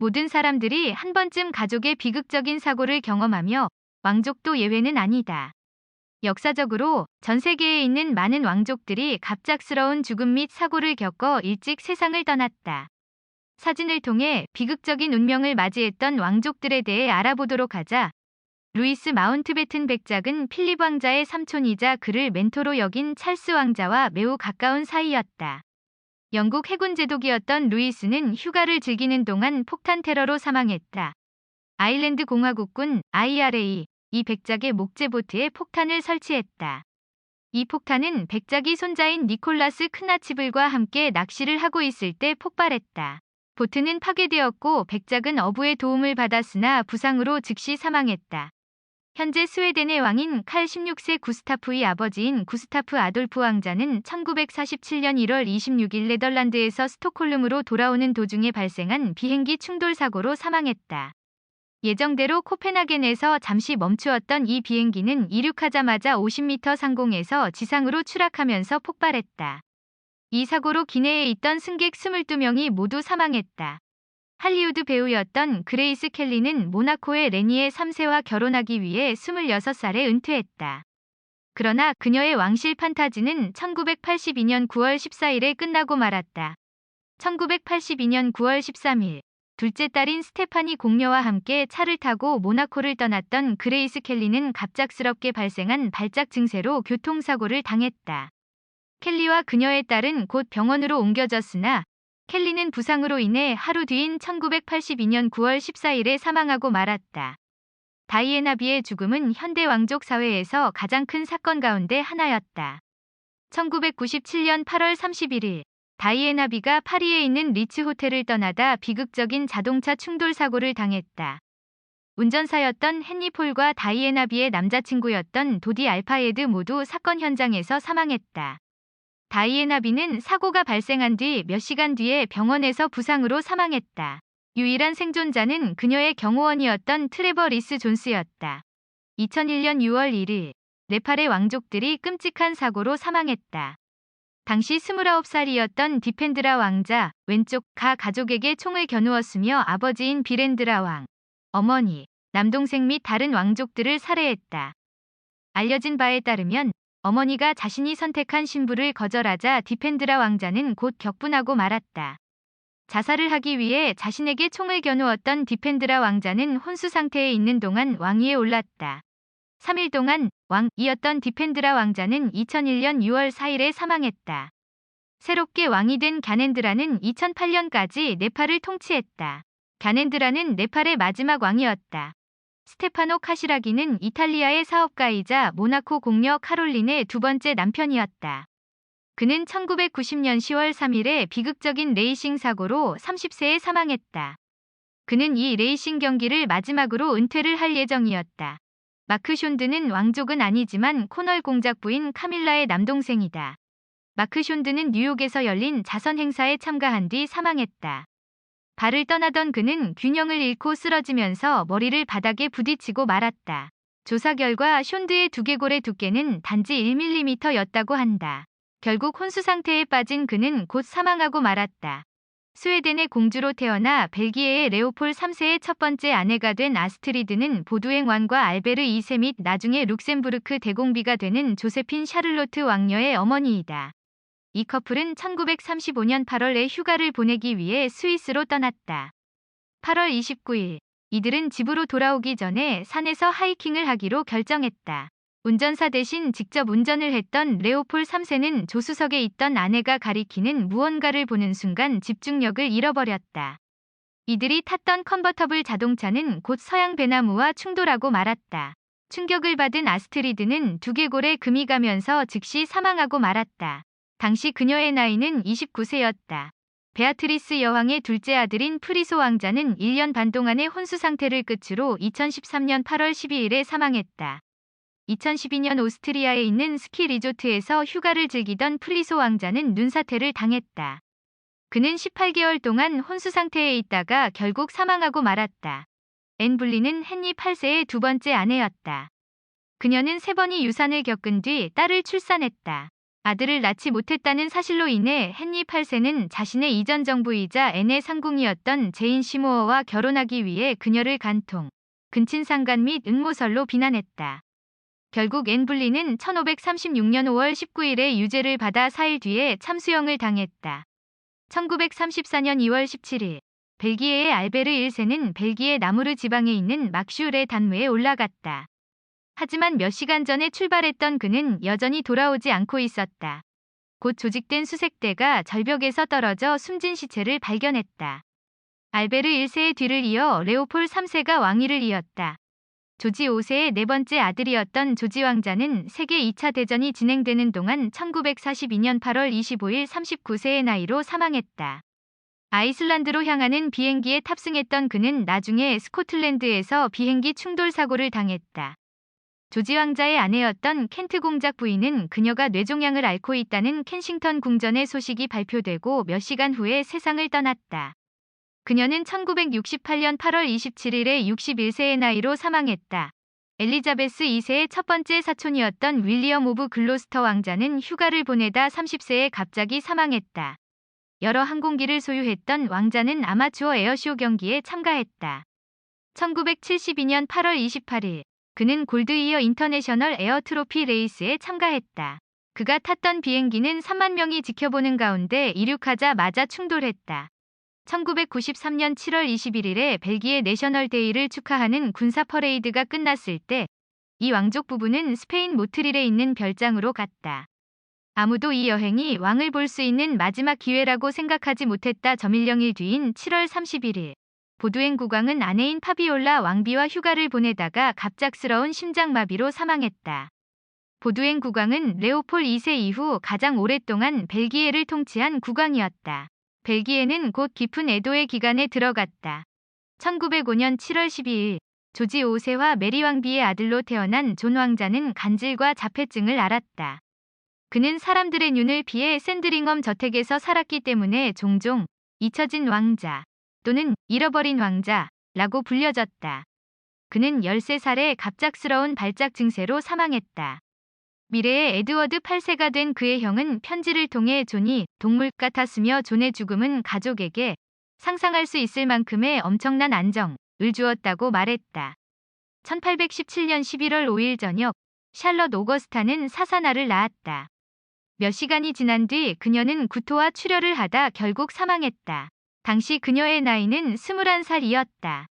모든 사람들이 한 번쯤 가족의 비극적인 사고를 경험하며 왕족도 예외는 아니다. 역사적으로 전 세계에 있는 많은 왕족들이 갑작스러운 죽음 및 사고를 겪어 일찍 세상을 떠났다. 사진을 통해 비극적인 운명을 맞이했던 왕족들에 대해 알아보도록 하자. 루이스 마운트베튼 백작은 필립 왕자의 삼촌이자 그를 멘토로 여긴 찰스 왕자와 매우 가까운 사이였다. 영국 해군 제독이었던 루이스는 휴가를 즐기는 동안 폭탄 테러로 사망했다. 아일랜드 공화국군 IRA 이 백작의 목재보트에 폭탄을 설치했다. 이 폭탄은 백작이 손자인 니콜라스 크나치블과 함께 낚시를 하고 있을 때 폭발했다. 보트는 파괴되었고 백작은 어부의 도움을 받았으나 부상으로 즉시 사망했다. 현재 스웨덴의 왕인 칼 16세 구스타프의 아버지인 구스타프 아돌프 왕자는 1947년 1월 26일 네덜란드에서 스톡홀름으로 돌아오는 도중에 발생한 비행기 충돌 사고로 사망했다. 예정대로 코펜하겐에서 잠시 멈추었던 이 비행기는 이륙하자마자 50m 상공에서 지상으로 추락하면서 폭발했다. 이 사고로 기내에 있던 승객 22명이 모두 사망했다. 할리우드 배우였던 그레이스 켈리는 모나코의 레니에 3세와 결혼하기 위해 26살에 은퇴했다. 그러나 그녀의 왕실 판타지는 1982년 9월 14일에 끝나고 말았다. 1982년 9월 13일, 둘째 딸인 스테파니 공녀와 함께 차를 타고 모나코를 떠났던 그레이스 켈리는 갑작스럽게 발생한 발작 증세로 교통사고를 당했다. 켈리와 그녀의 딸은 곧 병원으로 옮겨졌으나 켈리는 부상으로 인해 하루 뒤인 1982년 9월 14일에 사망하고 말았다. 다이애나비의 죽음은 현대 왕족 사회에서 가장 큰 사건 가운데 하나였다. 1997년 8월 31일, 다이애나비가 파리에 있는 리츠 호텔을 떠나다 비극적인 자동차 충돌 사고를 당했다. 운전사였던 헨리 폴과 다이애나비의 남자친구였던 도디 알파예드 모두 사건 현장에서 사망했다. 다이애나비는 사고가 발생한 뒤 몇 시간 뒤에 병원에서 부상으로 사망했다. 유일한 생존자는 그녀의 경호원이었던 트레버 리스 존스였다. 2001년 6월 1일, 네팔의 왕족들이 끔찍한 사고로 사망했다. 당시 29살이었던 디펜드라 왕자, 왼쪽 가족에게 총을 겨누었으며 아버지인 비렌드라 왕, 어머니, 남동생 및 다른 왕족들을 살해했다. 알려진 바에 따르면 어머니가 자신이 선택한 신부를 거절하자 디펜드라 왕자는 곧 격분하고 말았다. 자살을 하기 위해 자신에게 총을 겨누었던 디펜드라 왕자는 혼수 상태에 있는 동안 왕위에 올랐다. 3일 동안 왕이었던 디펜드라 왕자는 2001년 6월 4일에 사망했다. 새롭게 왕이 된 갸넨드라는 2008년까지 네팔을 통치했다. 갸넨드라는 네팔의 마지막 왕이었다. 스테파노 카시라기는 이탈리아의 사업가이자 모나코 공녀 카롤린의 두 번째 남편이었다. 그는 1990년 10월 3일에 비극적인 레이싱 사고로 30세에 사망했다. 그는 이 레이싱 경기를 마지막으로 은퇴를 할 예정이었다. 마크 숀드는 왕족은 아니지만 코널 공작 부인 카밀라의 남동생이다. 마크 숀드는 뉴욕에서 열린 자선 행사에 참가한 뒤 사망했다. 발을 떠나던 그는 균형을 잃고 쓰러지면서 머리를 바닥에 부딪히고 말았다. 조사 결과 숀드의 두개골의 두께는 단지 1mm였다고 한다. 결국 혼수 상태에 빠진 그는 곧 사망하고 말았다. 스웨덴의 공주로 태어나 벨기에의 레오폴 3세의 첫 번째 아내가 된 아스트리드는 보두행 왕과 알베르 2세 및 나중에 룩셈부르크 대공비가 되는 조세핀 샤를로트 왕녀의 어머니이다. 이 커플은 1935년 8월에 휴가를 보내기 위해 스위스로 떠났다. 8월 29일, 이들은 집으로 돌아오기 전에 산에서 하이킹을 하기로 결정했다. 운전사 대신 직접 운전을 했던 레오폴 3세는 조수석에 있던 아내가 가리키는 무언가를 보는 순간 집중력을 잃어버렸다. 이들이 탔던 컨버터블 자동차는 곧 서양 배나무와 충돌하고 말았다. 충격을 받은 아스트리드는 두개골에 금이 가면서 즉시 사망하고 말았다. 당시 그녀의 나이는 29세였다. 베아트리스 여왕의 둘째 아들인 프리소 왕자는 1년 반 동안의 혼수 상태를 끝으로 2013년 8월 12일에 사망했다. 2012년 오스트리아에 있는 스키 리조트에서 휴가를 즐기던 프리소 왕자는 눈사태를 당했다. 그는 18개월 동안 혼수 상태에 있다가 결국 사망하고 말았다. 앤 블리는 헨리 8세의 두 번째 아내였다. 그녀는 3번의 유산을 겪은 뒤 딸을 출산했다. 아들을 낳지 못했다는 사실로 인해 헨리 8세는 자신의 이전 정부이자 앤의 상궁이었던 제인 시모어와 결혼하기 위해 그녀를 간통, 근친상간 및 음모설로 비난했다. 결국 앤 불리는 1536년 5월 19일에 유죄를 받아 4일 뒤에 참수형을 당했다. 1934년 2월 17일 벨기에의 알베르 1세는 벨기에 나무르 지방에 있는 막슈르의 단무에 올라갔다. 하지만 몇 시간 전에 출발했던 그는 여전히 돌아오지 않고 있었다. 곧 조직된 수색대가 절벽에서 떨어져 숨진 시체를 발견했다. 알베르 1세의 뒤를 이어 레오폴 3세가 왕위를 이었다. 조지 5세의 네 번째 아들이었던 조지 왕자는 세계 2차 대전이 진행되는 동안 1942년 8월 25일 39세의 나이로 사망했다. 아이슬란드로 향하는 비행기에 탑승했던 그는 나중에 스코틀랜드에서 비행기 충돌 사고를 당했다. 조지 왕자의 아내였던 켄트 공작 부인은 그녀가 뇌종양을 앓고 있다는 켄싱턴 궁전의 소식이 발표되고 몇 시간 후에 세상을 떠났다. 그녀는 1968년 8월 27일에 61세의 나이로 사망했다. 엘리자베스 2세의 첫 번째 사촌이었던 윌리엄 오브 글로스터 왕자는 휴가를 보내다 30세에 갑자기 사망했다. 여러 항공기를 소유했던 왕자는 아마추어 에어쇼 경기에 참가했다. 1972년 8월 28일 그는 골드이어 인터내셔널 에어 트로피 레이스에 참가했다. 그가 탔던 비행기는 3만 명이 지켜보는 가운데 이륙하자마자 충돌했다. 1993년 7월 21일에 벨기에 내셔널데이를 축하하는 군사 퍼레이드가 끝났을 때 이 왕족 부부는 스페인 모트릴에 있는 별장으로 갔다. 아무도 이 여행이 왕을 볼 수 있는 마지막 기회라고 생각하지 못했다. 점일령일 뒤인 7월 31일 보두엔 국왕은 아내인 파비올라 왕비와 휴가를 보내다가 갑작스러운 심장마비로 사망했다. 보두엔 국왕은 레오폴 2세 이후 가장 오랫동안 벨기에를 통치한 국왕이었다. 벨기에는 곧 깊은 애도의 기간에 들어갔다. 1905년 7월 12일 조지 5세와 메리 왕비의 아들로 태어난 존 왕자는 간질과 자폐증을 앓았다. 그는 사람들의 눈을 피해 샌드링엄 저택에서 살았기 때문에 종종 잊혀진 왕자 또는 잃어버린 왕자라고 불려졌다. 그는 13살에 갑작스러운 발작 증세로 사망했다. 미래의 에드워드 8세가 된 그의 형은 편지를 통해 존이 동물 같았으며 존의 죽음은 가족에게 상상할 수 있을 만큼의 엄청난 안정을 주었다고 말했다. 1817년 11월 5일 저녁 샬럿 오거스타는 사사나를 낳았다. 몇 시간이 지난 뒤 그녀는 구토와 출혈을 하다 결국 사망했다. 당시 그녀의 나이는 21살이었다.